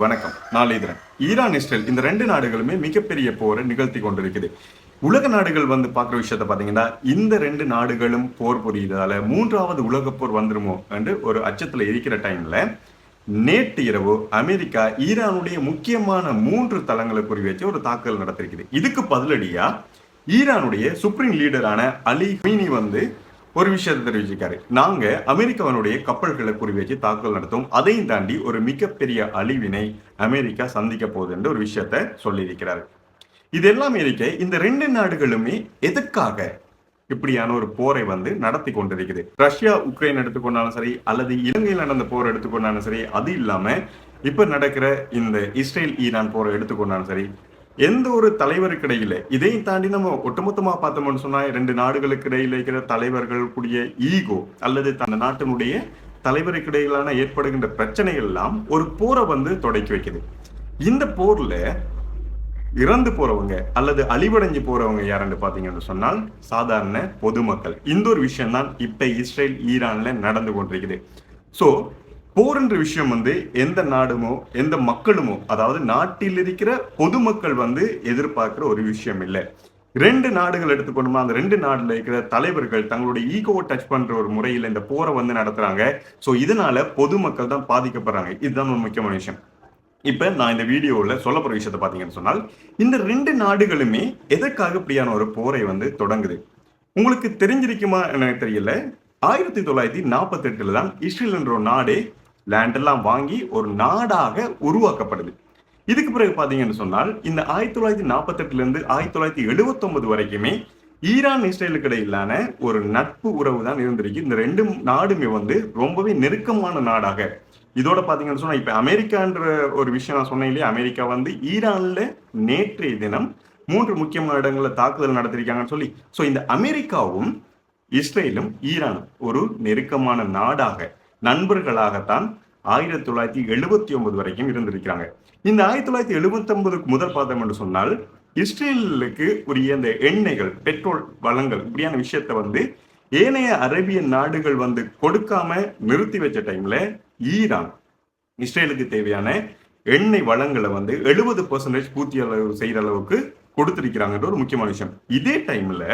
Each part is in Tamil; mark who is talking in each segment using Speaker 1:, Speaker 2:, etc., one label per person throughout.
Speaker 1: வணக்கம். நாளிதரன். ஈரான், இஸ்ரேல் இந்த 2 நாடுகளுமே மிகப்பெரிய போரை நிகழ்த்தி கொண்டிருக்குது. உலக நாடுகள் பார்க்குற விஷயத்த பார்த்தீங்கன்னா, இந்த 2 நாடுகளும் போர் புரியுதால 3வது உலகப் போர் வந்துருமோ என்று ஒரு அச்சத்துல இருக்கிற டைம்ல, நேற்று இரவு அமெரிக்கா ஈரானுடைய முக்கியமான 3 தளங்களை குறி வச்சு ஒரு தாக்குதல் நடத்திருக்குது. இதுக்கு பதிலடியா ஈரானுடைய சுப்ரீம் லீடரான அலி ஹமீனி ஒரு விஷயத்தை தெரிவிச்சிருக்காரு. நாங்க அமெரிக்காவினுடைய கப்பல்களை குறி வச்சு தாக்குதல் நடத்தும், அதையும் தாண்டி ஒரு மிகப்பெரிய அழிவினை அமெரிக்கா சந்திக்க போகுது என்று ஒரு விஷயத்த சொல்லியிருக்கிறார். இது எல்லாமே இருக்க இந்த 2 நாடுகளுமே எதற்காக இப்படியான ஒரு போரை நடத்தி கொண்டிருக்குது. ரஷ்யா உக்ரைன் எடுத்துக்கொண்டாலும் சரி, அல்லது இலங்கையில் நடந்த போர் எடுத்துக்கொண்டாலும் சரி, அது இல்லாம இப்ப நடக்கிற இந்த இஸ்ரேல் ஈரான் போரை எடுத்துக்கொண்டாலும் சரி, எந்த ஒரு தலைவருக்கு இடையில இதையும் தாண்டி நம்ம ஒட்டுமொத்தமா பார்த்தோம்னு சொன்னா 2 நாடுகளுக்கு இடையில இருக்கிற தலைவர்கள் கூடிய ஈகோ அல்லது அந்த நாட்டினுடைய தலைவருக்கு இடையிலான ஏற்படுகின்ற பிரச்சனைகள் எல்லாம் ஒரு போரை தொடக்கி வைக்குது. இந்த போர்ல இறந்து போறவங்க அல்லது அழிவடைஞ்சு போறவங்க யாருன்னு பாத்தீங்கன்னு சொன்னால் சாதாரண பொதுமக்கள். இந்த ஒரு விஷயம் தான் இப்ப இஸ்ரேல் ஈரான்ல நடந்து கொண்டிருக்குது. சோ போர் என்ற விஷயம் எந்த நாடுமோ எந்த மக்களுமோ, அதாவது நாட்டில் இருக்கிற பொதுமக்கள் எதிர்பார்க்கிற ஒரு விஷயம் இல்லை. 2 நாடுகள் எடுத்துக்கொண்டுமா, அந்த 2 நாடுல இருக்கிற தலைவர்கள் தங்களுடைய ஈகோவை டச் பண்ற ஒரு முறையில் இந்த போரை நடத்துறாங்க. சோ இதனால பொதுமக்கள் தான் பாதிக்கப்படுறாங்க. இதுதான் ஒரு முக்கியமான விஷயம். இப்ப நான் இந்த வீடியோல சொல்ல போற விஷயத்தை பாத்தீங்கன்னு சொன்னால், இந்த 2 நாடுகளுமே எதற்காக இப்படியான ஒரு போரை தொடங்குது. உங்களுக்கு தெரிஞ்சிருக்குமா எனக்கு தெரியல. 1948 தான் இஸ்ரேல் என்ற ஒரு நாடே லேண்ட் எல்லாம் வாங்கி ஒரு நாடாக உருவாக்கப்படுது. இதுக்கு பிறகு பாத்தீங்கன்னு சொன்னால், இந்த 1948 இருந்து 1979 வரைக்குமே ஈரான் இஸ்ரேலுக்கு இடையிலான ஒரு நட்பு உறவு தான் இருந்திருக்கு. இந்த 2 நாடுமே ரொம்பவே நெருக்கமான நாடாக. இதோட பாத்தீங்கன்னு சொன்னா, இப்ப அமெரிக்கான்ற ஒரு விஷயம் நான் சொன்னேன் இல்லையா, அமெரிக்கா ஈரான்ல நேற்றைய தினம் 3 முக்கியமான இடங்கள்ல தாக்குதல் நடத்திருக்காங்கன்னு சொல்லி. சோ இந்த அமெரிக்காவும் இஸ்ரேலும் ஈரானும் ஒரு நெருக்கமான நாடாக, நண்பர்களாகத்தான் 1979 வரைக்கும் இருந்திருக்கிறாங்க. இந்த 1979க்கு முதல் பார்த்தோம் என்று சொன்னால், இஸ்ரேலுக்கு உரிய இந்த எண்ணெய்கள், பெட்ரோல் வளங்கள் இப்படியான விஷயத்த ஏனைய அரேபிய நாடுகள் கொடுக்காம நிறுத்தி வச்ச டைம்ல ஈரான் இஸ்ரேலுக்கு தேவையான எண்ணெய் வளங்களை 70% பூர்த்தி செய்யற அளவுக்கு கொடுத்திருக்கிறாங்கன்ற ஒரு முக்கியமான விஷயம். இதே டைம்ல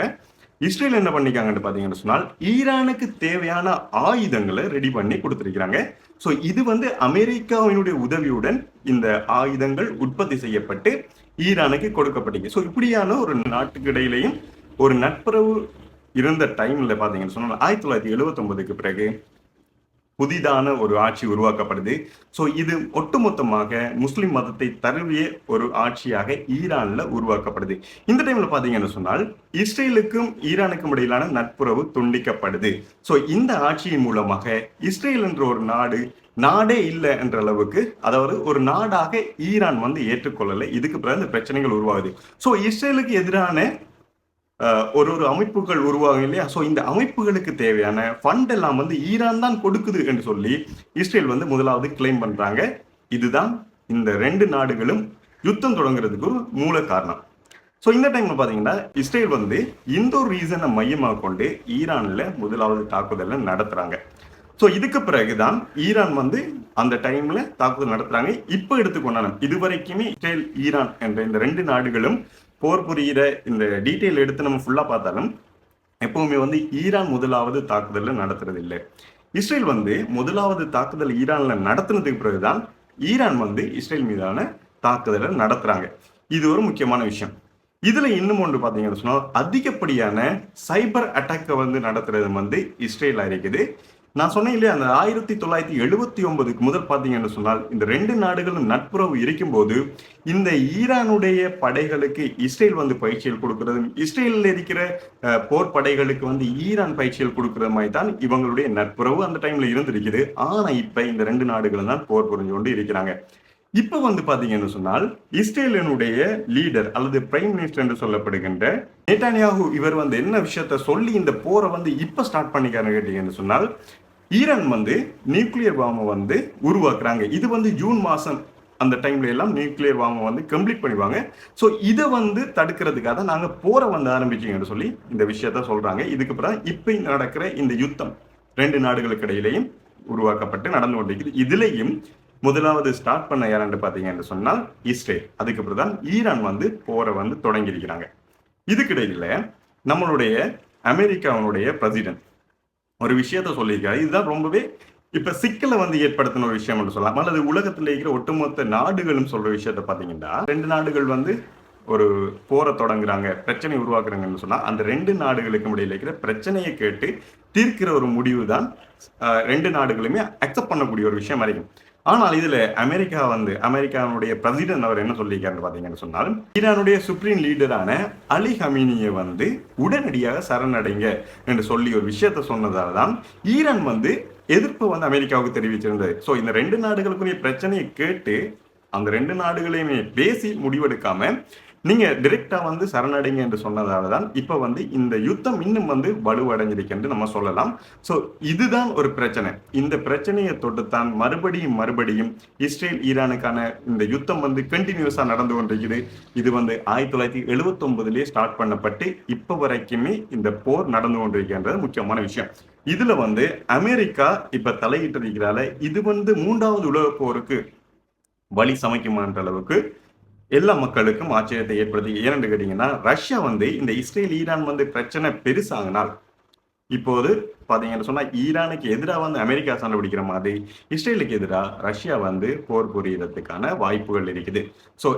Speaker 1: இஸ்ரேல் என்ன பண்ணிக்காங்கன்னு பாத்தீங்கன்னு சொன்னால், ஈரானுக்கு தேவையான ஆயுதங்களை ரெடி பண்ணி கொடுத்திருக்கிறாங்க. சோ இது அமெரிக்காவினுடைய உதவியுடன் இந்த ஆயுதங்கள் உற்பத்தி செய்யப்பட்டு ஈரானுக்கு கொடுக்கப்பட்டீங்க. சோ இப்படியான ஒரு நாட்டுக்கு இடையிலையும் ஒரு நட்புறவு இருந்த டைம்ல பாத்தீங்கன்னு சொன்னால் 1979க்கு பிறகு புதிதான ஒரு ஆட்சி உருவாக்கப்படுது. சோ இது ஒட்டுமொத்தமாக முஸ்லிம் மதத்தை தழுவிய ஒரு ஆட்சியாக ஈரான்ல உருவாக்கப்படுது. இந்த டைம்ல பாத்தீங்கன்னு சொன்னால், இஸ்ரேலுக்கும் ஈரானுக்கும் இடையிலான நட்புறவு துண்டிக்கப்படுது. சோ இந்த ஆட்சியின் மூலமாக இஸ்ரேல் என்ற ஒரு நாடே இல்லை என்ற அளவுக்கு, அதாவது ஒரு நாடாக ஈரான் ஏற்றுக்கொள்ளலை. இதுக்கு பிறகு இந்த பிரச்சனைகள் உருவாகுது. சோ இஸ்ரேலுக்கு எதிரான ஒரு அமைப்புகள் உருவாகும் இல்லையா. சோ இந்த அமைப்புகளுக்கு தேவையான ஃபண்ட் எல்லாம் ஈரான் தான் கொடுக்குது என்று சொல்லி இஸ்ரேல் முதலாவது கிளைம் பண்றாங்க. இதுதான் இந்த 2 நாடுகளும் யுத்தம் தொடங்குறதுக்கு ஒரு மூல காரணம். சோ இந்த டைம்ல பாத்தீங்கன்னா, இஸ்ரேல் இந்த ஒரு ரீசனை மையமாக கொண்டு ஈரான்ல முதலாவது தாக்குதலை நடத்துறாங்க. சோ இதுக்கு பிறகுதான் ஈரான் அந்த டைம்ல தாக்குதல் நடத்துறாங்க. இப்ப எடுத்துக்கொண்டாலும் இதுவரைக்குமே இஸ்ரேல் ஈரான் என்ற இந்த 2 நாடுகளும் போர் புரிகிற இந்த டீட்டெயில் எடுத்து நம்ம ஃபுல்லா பார்த்தாலும் எப்பவுமே ஈரான் முதலாவது தாக்குதல் நடத்துறது இல்லை. இஸ்ரேல் முதலாவது தாக்குதல் ஈரான்ல நடத்தினதுக்கு பிறகுதான் ஈரான் இஸ்ரேல் மீதான தாக்குதலை நடத்துறாங்க. இது ஒரு முக்கியமான விஷயம். இதுல இன்னும் ஒன்று பாத்தீங்கன்னு சொன்னா, அதிகப்படியான சைபர் அட்டாக்கை நடத்துறது இஸ்ரேலா இருக்குது. நான் சொன்னேன் இல்லையா, அந்த 1979க்கு முதல் பாத்தீங்கன்னு சொன்னால், இந்த 2 நாடுகளும் நட்புறவு இருக்கும்போது இந்த ஈரானுடைய படைகளுக்கு இஸ்ரேல் பயிற்சிகள் கொடுக்கறதும், இஸ்ரேலில் இருக்கிற போர் படைகளுக்கு ஈரான் பயிற்சிகள் கொடுக்கறது மாதிரி தான் இவங்களுடைய நட்புறவு அந்த டைம்ல இருந்திருக்குது. ஆனா இப்ப இந்த 2 நாடுகளும் தான் போர் புரிஞ்சு கொண்டு இருக்கிறாங்க. இப்ப பாத்தீங்கன்னு சொன்னால், இஸ்ரேலினுடைய லீடர் அல்லது பிரைம் மினிஸ்டர் என்று சொல்லப்படுகின்ற நேட்டானியாகு இவர் என்ன விஷயத்த சொல்லி இந்த போரை இப்ப ஸ்டார்ட் பண்ணிக்காரு கேட்டீங்கன்னு சொன்னால், ஈரான் நியூக்ளியர் பாம்பை உருவாக்குறாங்க. இது ஜூன் மாசம் அந்த டைம்ல எல்லாம் நியூக்ளியர் பாம்பை கம்ப்ளீட் பண்ணிடுவாங்க. சோ இதை தடுக்கிறதுக்காக தான் நாங்க போரை ஆரம்பிச்சீங்கன்னு சொல்லி இந்த விஷயத்த சொல்றாங்க. இதுக்கு பிறகு இப்ப நடக்கிற இந்த யுத்தம் 2 நாடுகளுக்கு இடையிலையும் உருவாக்கப்பட்டு நடந்து கொண்டிருக்குது. இதுலயும் முதலாவது ஸ்டார்ட் பண்ண யாருன்னு பாத்தீங்கன்னு சொன்னால் இஸ்ரேல். அதுக்கப்புறம் தான் ஈரான் வந்து போரை வந்து தொடங்கி இருக்கிறாங்க. இதுக்கிடையில நம்மளுடைய அமெரிக்காவுடைய பிரசிடென்ட் ஒரு விஷயத்த சொல்லியிருக்காரு. இதுதான் ரொம்பவே இப்ப சிக்கலை வந்து ஏற்படுத்தின ஒரு விஷயம் என்று சொல்லலாம். அல்லது உலகத்தில் இருக்கிற ஒட்டுமொத்த நாடுகளும் சொல்ற விஷயத்த பாத்தீங்கன்னா, 2 நாடுகள் வந்து ஒரு போரை தொடங்குறாங்க, பிரச்சனை உருவாக்குறாங்கன்னு சொன்னா அந்த 2 நாடுகளுக்கும் இடையில இருக்கிற பிரச்சனையை கேட்டு தீர்க்கிற ஒரு முடிவு தான் 2 நாடுகளுமே அக்செப்ட் பண்ணக்கூடிய ஒரு விஷயம் வரைக்கும். ஆனால் இதுல அமெரிக்காவுடைய பிரசிடென்ட் அவர் என்ன சொல்லியிருக்காருன்னு பாத்தீங்கன்னு சொன்னால், ஈரானுடைய சுப்ரீம் லீடரான அலி ஹமீனியை வந்து உடனடியாக சரணடைங்க என்று சொல்லி ஒரு விஷயத்த சொன்னதால தான் ஈரான் வந்து எதிர்ப்பு வந்து அமெரிக்காவுக்கு தெரிவிச்சிருந்தது. ஸோ இந்த 2 நாடுகளுக்குரிய பிரச்சனையை கேட்டு அந்த 2 நாடுகளையுமே பேசி முடிவெடுக்காம நீங்க டைரக்டா வந்து சரணடைங்க என்று சொன்னதால தான் இப்ப வந்து இந்த யுத்தம் இன்னும் வந்து வலுவடைஞ்சிருக்கு என்று நம்ம சொல்லலாம். சோ இதுதான் ஒரு பிரச்சனை. இந்த பிரச்சனையை தொட்டுத்தான் மறுபடியும் இஸ்ரேல் ஈரானுக்கான இந்த யுத்தம் வந்து கண்டினியூஸா நடந்து கொண்டிருக்குது. இது வந்து 1979 ஸ்டார்ட் பண்ணப்பட்டு இப்ப வரைக்குமே இந்த போர் நடந்து கொண்டிருக்கின்றது முக்கியமான விஷயம். இதுல வந்து அமெரிக்கா இப்ப தலையிட்டு இருக்கிறால இது வந்து 3வது உலக போருக்கு வழி சமைக்குமான்ற அளவுக்கு எல்லா மக்களுக்கும் ஆச்சரியத்தை ஏற்படுத்தி. ஏன்னு கேட்டீங்கன்னா, ரஷ்யா வந்து இந்த இஸ்ரேல் ஈரான் வந்து பிரச்சனை பெருசாகினால் இப்போது பாத்தீங்கன்னு சொன்னா ஈரானுக்கு எதிராக வந்து அமெரிக்கா சண்டை பிடிக்கிற மாதிரி இஸ்ரேலுக்கு எதிராக ரஷ்யா வந்து போர் புரியறதுக்கான வாய்ப்புகள் இருக்குது. ஸோ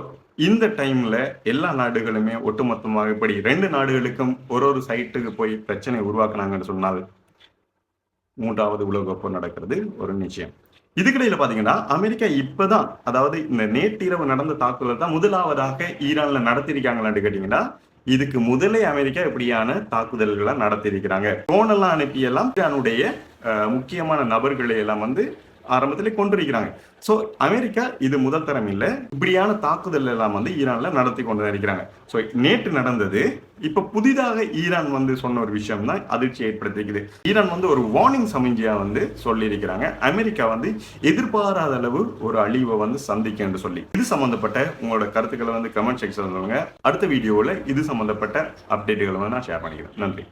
Speaker 1: இந்த டைம்ல எல்லா நாடுகளுமே ஒட்டுமொத்தமாக இப்படி 2 நாடுகளுக்கும் ஒரு சைட்டுக்கு போய் பிரச்சனை உருவாக்குனாங்கன்னு சொன்னால் 3வது உலக போர் நடக்கிறது ஒரு நிச்சயம். இதுக்கிடையில பாத்தீங்கன்னா அமெரிக்கா இப்பதான், அதாவது இந்த நேற்றிரவு நடந்த தாக்குதல் தான் முதலாவதாக ஈரான்ல நடத்திருக்காங்களான்னு கேட்டீங்கன்னா, இதுக்கு முதலே அமெரிக்கா இப்படியான தாக்குதல்களை நடத்திருக்கிறாங்க. ட்ரோன் எல்லாம் அனுப்பியெல்லாம் ஈரானுடைய முக்கியமான நபர்களை எல்லாம் வந்து ஆரம்பத்திலே கொண்டிருக்கிறாங்க. சோ அமெரிக்கா இது முதல் தரம் இல்ல, இப்படியான தாக்குதல் எல்லாம் வந்து ஈரான்ல நடத்தி கொண்டு இருக்கிறாங்க. சோ நேற்று நடந்தது இப்ப புதிதாக ஈரான் வந்து சொன்ன ஒரு விஷயம் தான் அதிர்ச்சி ஏற்படுத்திருக்குது. ஈரான் வந்து ஒரு வார்னிங் சமிஞ்சியா வந்து சொல்லி இருக்கிறாங்க, அமெரிக்கா வந்து எதிர்பாராத அளவு ஒரு அழிவை வந்து சந்திக்கும் என்று சொல்லி. இது சம்பந்தப்பட்ட உங்களோட கருத்துக்களை வந்து கமெண்ட் செக்ஷன்ல சொல்லுங்க. அடுத்த வீடியோவில் இது சம்பந்தப்பட்ட அப்டேட்டுகளை வந்து நான் ஷேர் பண்ணிக்கிறேன். நன்றி.